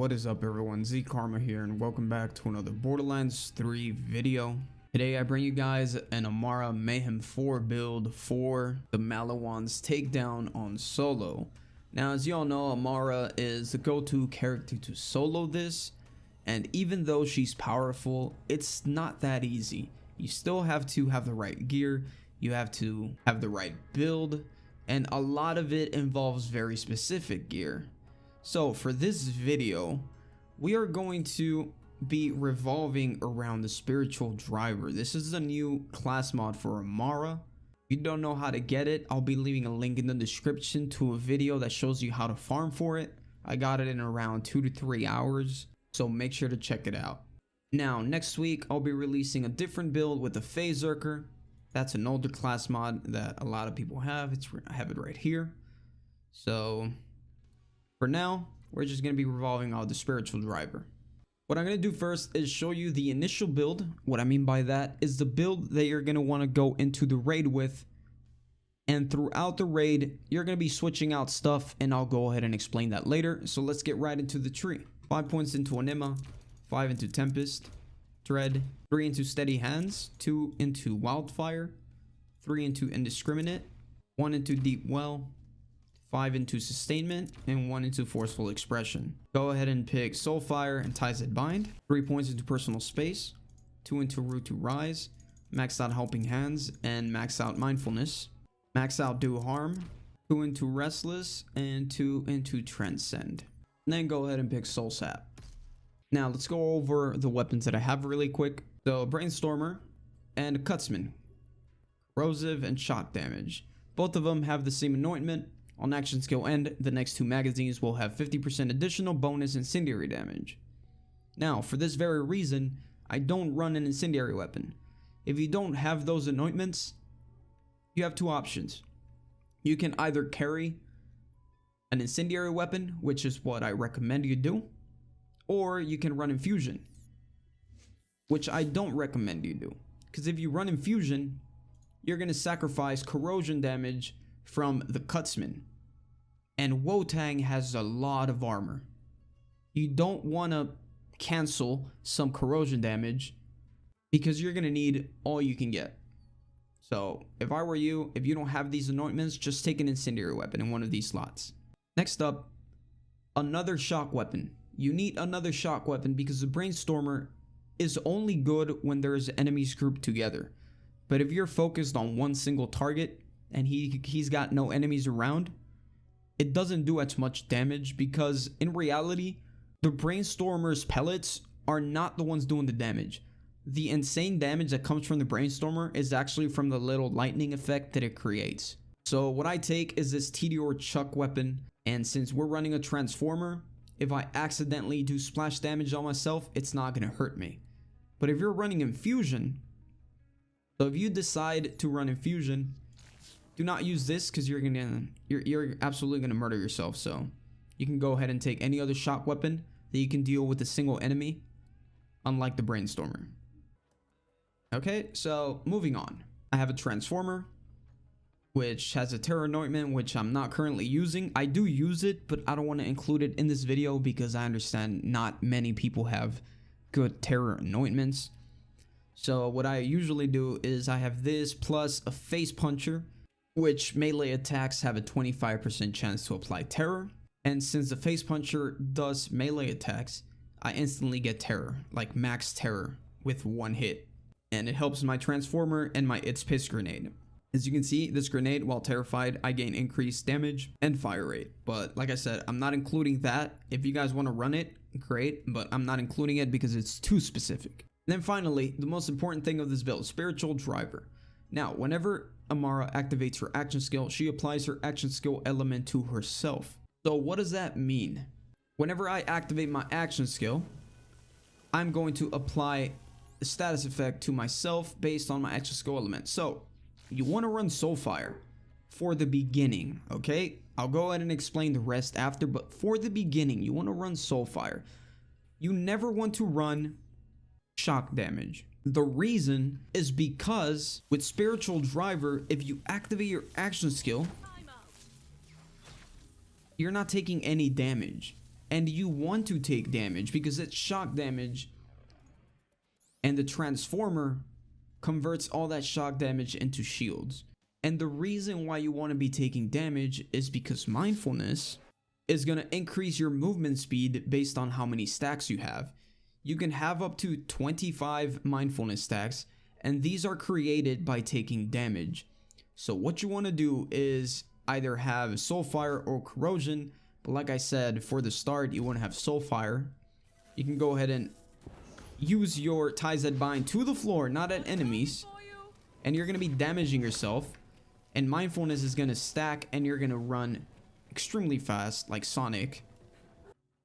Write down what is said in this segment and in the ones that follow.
What is up everyone, Z Karma here and welcome back to another Borderlands 3 video. Today I bring you guys an Amara Mayhem 4 build for the Maliwan's takedown on solo. Now as you all know, Amara is the go-to character to solo this, and even though she's powerful, it's not that easy. You still have to have the right gear, you have to have the right build, and a lot of it involves very specific gear. So for this video, we are going to be revolving around the spiritual driver. This is a new class mod for Amara. If you don't know how to get it, I'll be leaving a link in the description to a video that shows you how to farm for it. I got it in around 2 to 3 hours, so make sure to check it out. Now next week I'll be releasing a different build with the Phazerker. That's an older class mod that a lot of people have. I have it right here. So for now, we're just going to be revolving on the spiritual driver. What I'm going to do first is show you the initial build. What I mean by that is the build that you're going to want to go into the raid with. And throughout the raid, you're going to be switching out stuff, and I'll go ahead and explain that later. So let's get right into the tree. 5 points into Anima, 5 into Tempest, Dread, 3 into Steady Hands, 2 into Wildfire, 3 into Indiscriminate, 1 into Deep Well, 5 into Sustainment, and 1 into Forceful Expression. Go ahead and pick Soulfire and Ties Bind. 3 points into Personal Space, 2 into Root to Rise, max out Helping Hands, and max out Mindfulness. Max out Do Harm, 2 into Restless, and 2 into Transcend. And then go ahead and pick Soul Sap. Now let's go over the weapons that I have really quick. So Brainstormer and Cutsman, corrosive and shock damage. Both of them have the same anointment. On action skill end, the next 2 magazines will have 50% additional bonus incendiary damage. Now, for this very reason, I don't run an incendiary weapon. If you don't have those anointments, you have 2 options. You can either carry an incendiary weapon, which is what I recommend you do, or you can run infusion, which I don't recommend you do. Because if you run infusion, you're going to sacrifice corrosion damage from the Cutsman. And Wotang has a lot of armor. You don't want to cancel some corrosion damage because you're going to need all you can get. So if I were you, if you don't have these anointments, just take an incendiary weapon in one of these slots. Next up, another shock weapon. You need another shock weapon because the Brainstormer is only good when there's enemies grouped together. But if you're focused on one single target and he's got no enemies around, it doesn't do as much damage because in reality, the Brainstormer's pellets are not the ones doing the damage. The insane damage that comes from the Brainstormer is actually from the little lightning effect that it creates. So what I take is this Teedior Chuck weapon, and since we're running a Transformer, if I accidentally do splash damage on myself, it's not going to hurt me. But if you're running Infusion, so if you decide to run Infusion, do not use this because you're absolutely gonna murder yourself. So you can go ahead and take any other shock weapon that you can deal with a single enemy, unlike the Brainstormer. Okay, so moving on. I have a Transformer, which has a Terror Anointment, which I'm not currently using. I do use it, but I don't want to include it in this video because I understand not many people have good Terror Anointments. So what I usually do is I have this plus a Face Puncher, which melee attacks have a 25% chance to apply Terror. And since the Face Puncher does melee attacks, I instantly get Terror, like max Terror with 1 hit. And it helps my Transformer and my It's Piss Grenade. As you can see, this grenade, while terrified, I gain increased damage and fire rate. But like I said, I'm not including that. If you guys want to run it, great, but I'm not including it because it's too specific. And then finally, the most important thing of this build, Spiritual Driver. Now, whenever Amara activates her action skill, she applies her action skill element to herself. So what does that mean? Whenever I activate my action skill, I'm going to apply a status effect to myself based on my action skill element. So you want to run Soulfire for the beginning, okay? I'll go ahead and explain the rest after, but for the beginning, you want to run Soulfire. You never want to run shock damage. The reason is because with Spiritual Driver, if you activate your action skill, you're not taking any damage. and you want to take damage because it's shock damage, and the transformer converts all that shock damage into shields. And the reason why you want to be taking damage is because mindfulness is going to increase your movement speed based on how many stacks you have. You can have up to 25 mindfulness stacks, and these are created by taking damage. So what you want to do is either have Soulfire or Corrosion, but like I said, for the start you want to have Soulfire. You can go ahead and use your ties that bind to the floor, not at enemies, and you're going to be damaging yourself, and mindfulness is going to stack, and you're going to run extremely fast like Sonic.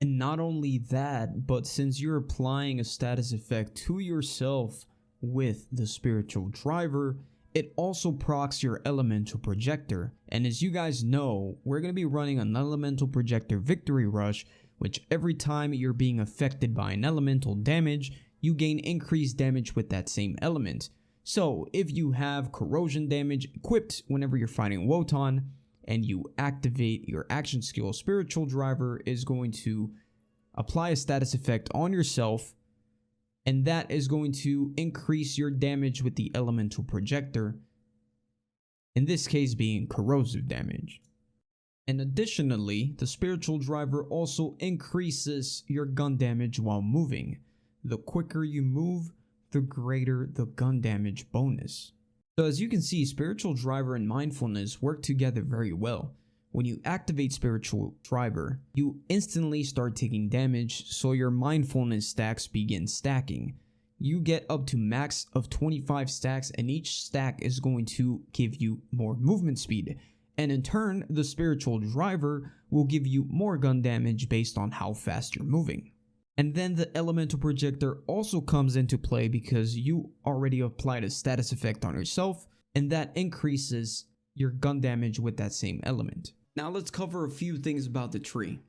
And not only that, but since you're applying a status effect to yourself with the spiritual driver, it also procs your elemental projector. And as you guys know, we're going to be running an elemental projector victory rush, which every time you're being affected by an elemental damage, you gain increased damage with that same element. So if you have corrosion damage equipped whenever you're fighting Wotan, and you activate your action skill, spiritual driver is going to apply a status effect on yourself, and that is going to increase your damage with the elemental projector, in this case being corrosive damage. And additionally, the spiritual driver also increases your gun damage while moving. The quicker you move, the greater the gun damage bonus. So as you can see, spiritual driver and mindfulness work together very well. When you activate spiritual driver, you instantly start taking damage, so your mindfulness stacks begin stacking. You get up to max of 25 stacks, and each stack is going to give you more movement speed. And in turn, the spiritual driver will give you more gun damage based on how fast you're moving. And then the elemental projector also comes into play because you already applied a status effect on yourself, and that increases your gun damage with that same element. Now let's cover a few things about the tree.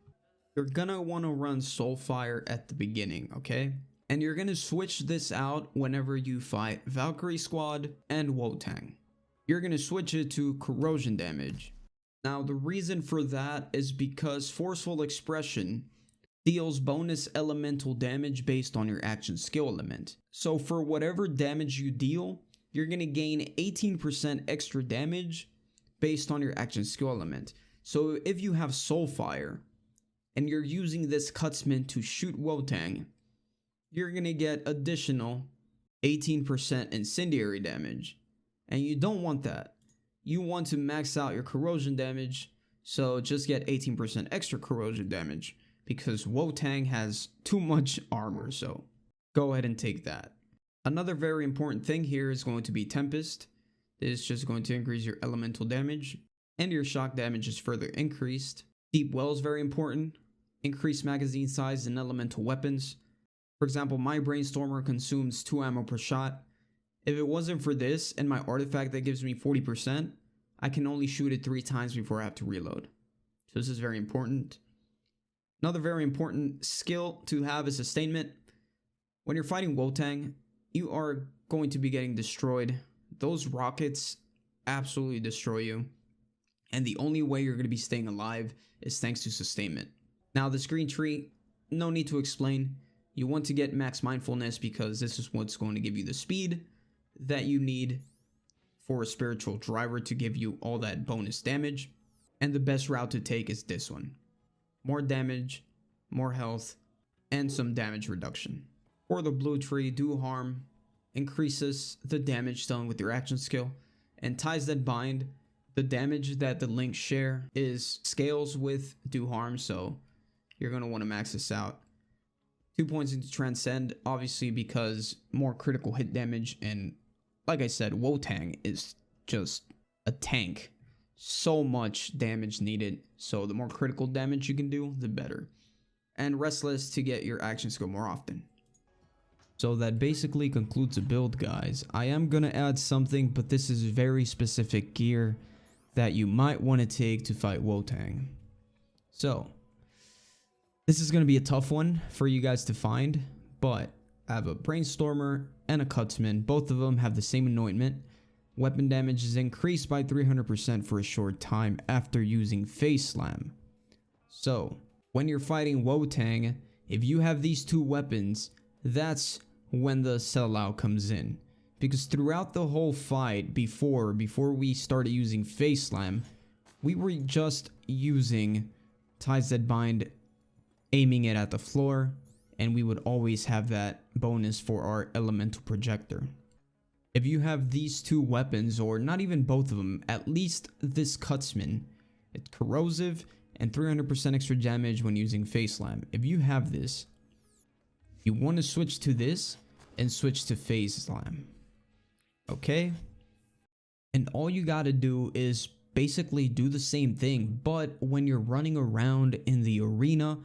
You're gonna want to run Soulfire at the beginning, okay? And you're gonna switch this out whenever you fight Valkyrie Squad and Wotan. You're gonna switch it to corrosion damage. Now the reason for that is because Forceful Expression deals bonus elemental damage based on your action skill element. So for whatever damage you deal, you're going to gain 18% extra damage based on your action skill element. So if you have Soulfire and you're using this Cutsman to shoot Wotan, you're going to get additional 18% incendiary damage. And you don't want that. You want to max out your corrosion damage, so just get 18% extra corrosion damage, because Wotan has too much armor, so go ahead and take that. Another very important thing here is going to be Tempest. This is just going to increase your elemental damage, and your shock damage is further increased. Deep Well is very important. Increase magazine size in elemental weapons. For example, my Brainstormer consumes 2 ammo per shot. If it wasn't for this and my artifact that gives me 40%, I can only shoot it 3 times before I have to reload. So this is very important. Another very important skill to have is Sustainment. When you're fighting Wotan, you are going to be getting destroyed. Those rockets absolutely destroy you. And the only way you're going to be staying alive is thanks to Sustainment. Now this green tree, no need to explain. You want to get max mindfulness because this is what's going to give you the speed that you need for a spiritual driver to give you all that bonus damage. And the best route to take is this one. More damage, more health, and some damage reduction. For the blue tree, Do Harm increases the damage done with your action skill, and Ties That Bind, the damage that the links share is scales with Do Harm, so you're going to want to max this out. 2 points into Transcend, obviously because more critical hit damage, and like I said, Wotan is just a tank. So much damage needed, so the more critical damage you can do, the better. And Restless to get your action skill more often. So that basically concludes the build, guys. I am gonna add something, but this is very specific gear that you might want to take to fight Wotan. So this is gonna be a tough one for you guys to find, but I have a Brainstormer and a Cutsman. Both of them have the same anointment. Weapon damage is increased by 300% for a short time after using Face Slam. So When you're fighting Wotang, if you have these two weapons, that's when the sellout comes in. Because throughout the whole fight, before we started using Face Slam, we were just using Ties That Bind, aiming it at the floor, and we would always have that bonus for our elemental projector. If you have these two weapons, or not even both of them, at least this Cutsman, it's corrosive and 300% extra damage when using Face Slam. If you have this, you want to switch to this and switch to Face Slam. Okay? And all you gotta do is basically do the same thing, but when you're running around in the arena,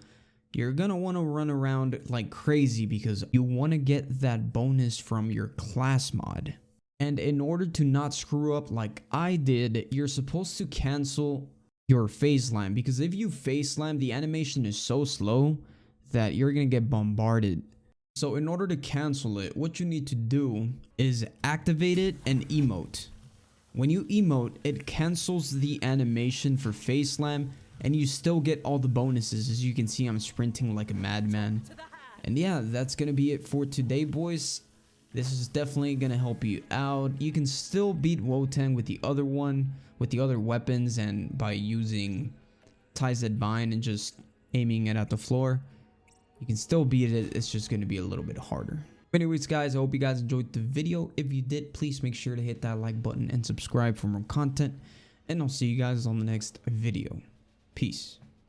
you're gonna want to run around like crazy because you want to get that bonus from your class mod. And in order to not screw up like I did, you're supposed to cancel your Face Slam, because if you Face Slam, the animation is so slow that you're gonna get bombarded. So in order to cancel it, what you need to do is activate it and emote. When you emote, it cancels the animation for Face Slam, and you still get all the bonuses. As you can see, I'm sprinting like a madman. And yeah, that's gonna be it for today, boys. This is definitely gonna help you out. You can still beat Wotang with the other one, with the other weapons, and by using Ties That Bind and just aiming it at the floor. You can still beat it, it's just going to be a little bit harder. But anyways, guys, I hope you guys enjoyed the video. If you did, please make sure to hit that like button and subscribe for more content. And I'll see you guys on the next video. Peace.